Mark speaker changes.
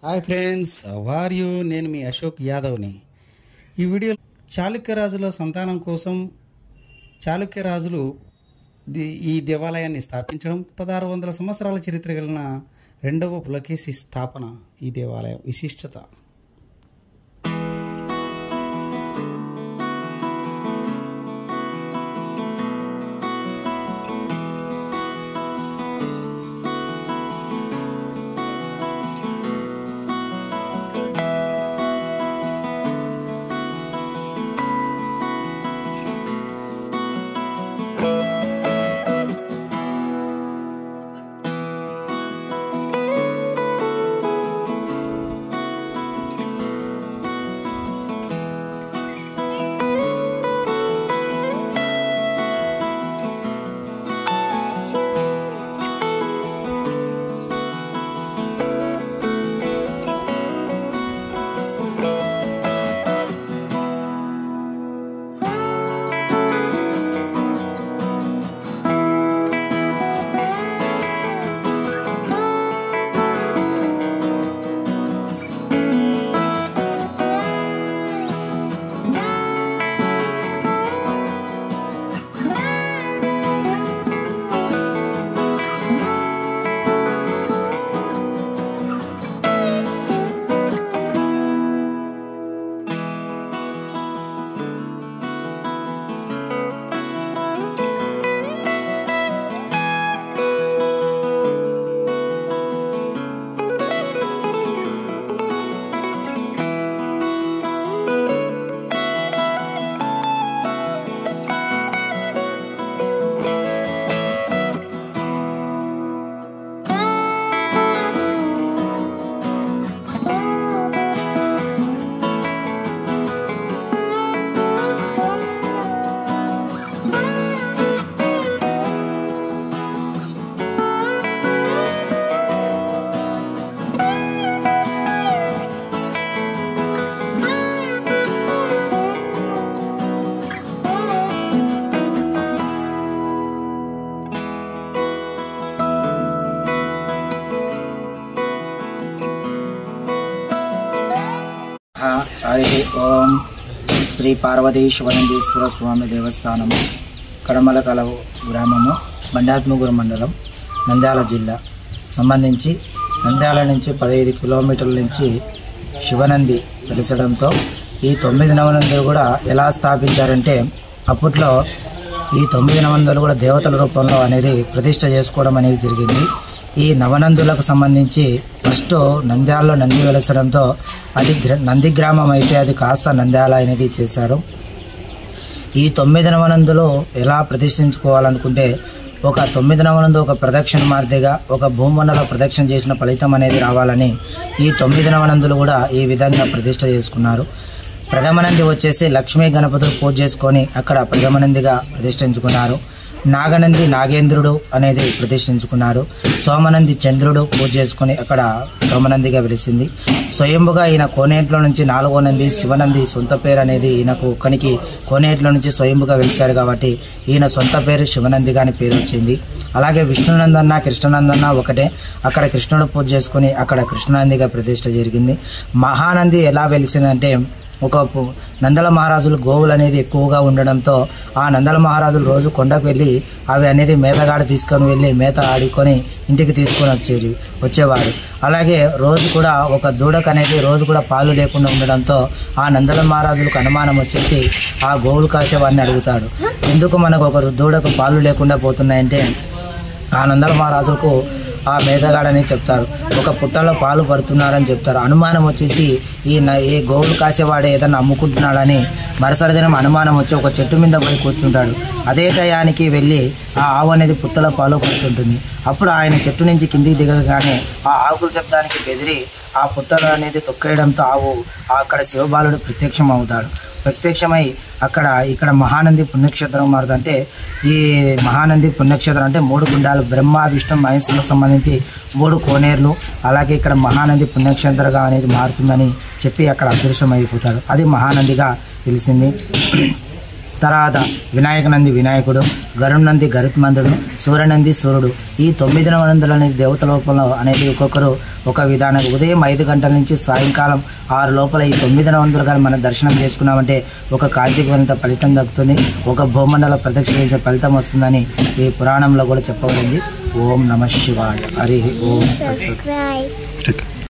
Speaker 1: Hi friends, how are you? నేను మీ అశోక్ యాదవ్ని. ఈ వీడియో చాళుక్యరాజుల సంతానం కోసం చాళుక్యరాజులు ఈ దేవాలయాన్ని స్థాపించడం, 1600 సంవత్సరాల చరిత్ర కలిగిన రెండవ పులకేశి స్థాపన, ఈ దేవాలయం విశిష్టత.
Speaker 2: హరి ఓం. శ్రీ పార్వతీ శివనందీశ్వర స్వామి దేవస్థానము, కడమలకలవు గ్రామము, బండాత్మగూరు మండలం, నంద్యాల జిల్లా సంబంధించి నంద్యాల నుంచి 15 కిలోమీటర్ల నుంచి శివనంది వెలిసడంతో ఈ 9 నవనందులు కూడా ఎలా స్థాపించారంటే, అప్పట్లో ఈ 9 నవనందులు కూడా దేవతల రూపంలో అనేది ప్రతిష్ట చేసుకోవడం అనేది జరిగింది. ఈ నవనందులకు సంబంధించి ఫస్ట్ నంద్యాలలో నంది వెలసడంతో అది నంది గ్రామం అయితే అది కాస్త నంద్యాల అనేది చేశారు. ఈ 9 నవనందులు ఎలా ప్రతిష్ఠించుకోవాలనుకుంటే, ఒక 9 నవనందు ఒక ప్రదక్షిణ మార్దిగా ఒక భూమండల ప్రదక్షిణ చేసిన ఫలితం అనేది రావాలని ఈ 9 నవనందులు కూడా ఈ విధంగా ప్రతిష్ట చేసుకున్నారు. ప్రథమనంది వచ్చేసి లక్ష్మీ గణపతులు పూజ చేసుకొని అక్కడ ప్రథమనందిగా ప్రతిష్ఠించుకున్నారు. నాగనంది నాగేంద్రుడు అనేది ప్రతిష్ఠించుకున్నారు. సోమనంది చంద్రుడు పూజ చేసుకుని అక్కడ సోమనందిగా వెలిసింది. స్వయంభుగా ఈయన కోనేట్లో నుంచి 4వ నంది శివనంది సొంత పేరు అనేది ఈయనకు ఒక్కనికి కోనేట్లో నుంచి స్వయంభుగా వెలిశారు కాబట్టి ఈయన సొంత పేరు శివనందిగా అని పేరు వచ్చింది. అలాగే విష్ణునందన్న కృష్ణనందన్న ఒకటే, అక్కడ కృష్ణుడు పూజ చేసుకుని అక్కడ కృష్ణనందిగా ప్రతిష్ఠ జరిగింది. మహానంది ఎలా వెలిసిందంటే, ఒక నందల మహారాజులు గోవులు అనేది ఎక్కువగా ఉండడంతో ఆ నందల మహారాజులు రోజు కొండకు వెళ్ళి అవి అనేది మేతగాడ తీసుకొని వెళ్ళి మేత ఆడుకొని ఇంటికి తీసుకొని వచ్చేవారు. అలాగే రోజు కూడా ఒక దూడకు అనేది రోజు కూడా పాలు లేకుండా ఉండడంతో ఆ నందల మహారాజులకు అనుమానం వచ్చేసి ఆ గోవులు కాసేవాడిని అడుగుతాడు, ఎందుకు మనకు ఒక దూడకు పాలు లేకుండా పోతున్నాయంటే ఆ నందల మహారాజులకు ఆ మేతగాడని చెప్తారు, ఒక పుట్టలో పాలు పడుతున్నాడని చెప్తారు. అనుమానం వచ్చేసి ఈ గోవులు కాసేవాడే ఏదన్నా అమ్ముకుంటున్నాడని మరుసటి దినం అనుమానం వచ్చి ఒక చెట్టు మీద పోయి కూర్చుంటాడు. అదే టయానికి వెళ్ళి ఆ ఆవు అనేది పుట్టలో పాలు పడుతుంటుంది. అప్పుడు ఆయన చెట్టు నుంచి కిందికి దిగగానే ఆ ఆవుల శబ్దానికి బెదిరి ఆ పుట్టలో అనేది తొక్కేయడంతో ఆవు అక్కడ శివబాలుడు ప్రత్యక్షం అవుతాడు. ప్రత్యక్షమై ఇక్కడ మహానంది పుణ్యక్షేత్రం మారుతుంటే, ఈ మహానంది పుణ్యక్షేత్రం అంటే 3 గుండాలు, బ్రహ్మ విష్ణు మహేశ్వరులకు సంబంధించి 3 కోనేర్లు, అలాగే ఇక్కడ మహానంది పుణ్యక్షేత్రంగా అనేది మారుతుందని చెప్పి అక్కడ అదృశ్యం అయిపోతాడు. అది మహానందిగా పిలిచింది. తర్వాత వినాయకనంది వినాయకుడు, గరుణ్నంది గరుత్మంతుడు, సూర్యనంది సూర్యుడు. ఈ 9 అనేది దేవత లోపల అనేది ఒక్కొక్కరు ఒక విధానం. ఉదయం 5 గంటల నుంచి సాయంకాలం 6 లోపల ఈ 9 కానీ మనం దర్శనం చేసుకున్నామంటే ఒక కాశీకి వెళ్ళినంత ఫలితం దక్కుతుంది, ఒక భూమండల ప్రదక్షిణ చేసే ఫలితం వస్తుందని ఈ పురాణంలో కూడా చెప్పబడింది. ఓం నమః శివాయ. హరి ఓం తత్సత్.